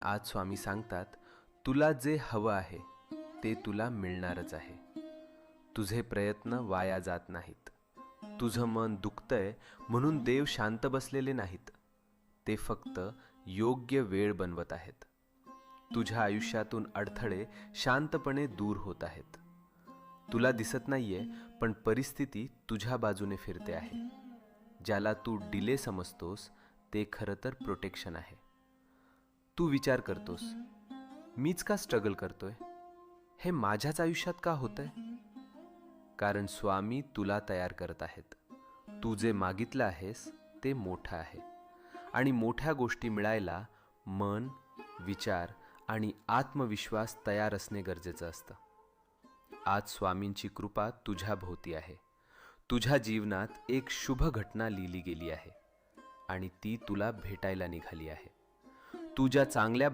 आज स्वामी सांगतात, तुला जे हवं आहे ते तुला मिळणारच आहे. तुझे प्रयत्न वाया जात नाहीत. तुझं मन दुखतंय म्हणून देव शांत बसलेले नाहीत. ते फक्त योग्य वेळ बनवत आहेत. तुझ्या आयुष्यातून अडथळे शांतपणे दूर होत आहेत. तुला दिसत नाहीये, पण परिस्थिती तुझ्या बाजूने फिरते आहे. ज्याला तू डिले समजतोस ते खरं तर प्रोटेक्शन आहे. तू विचार करतोस, मीच का स्ट्रगल करतोय, हे माझ्याच आयुष्यात का होतंय? कारण स्वामी तुला तयार करत आहेत. तू जे मागितलं आहेस ते मोठं आहे. आणि मोठ्या गोष्टी मिळायला मन, विचार आणि आत्मविश्वास तयार असणे गरजेचं असतं. आज स्वामींची कृपा तुझ्या भोवती आहे. तुझ्या जीवनात एक शुभ घटना लिहिली गेली आहे आणि ती तुला भेटायला निघाली आहे. तू ज्या चांगल्या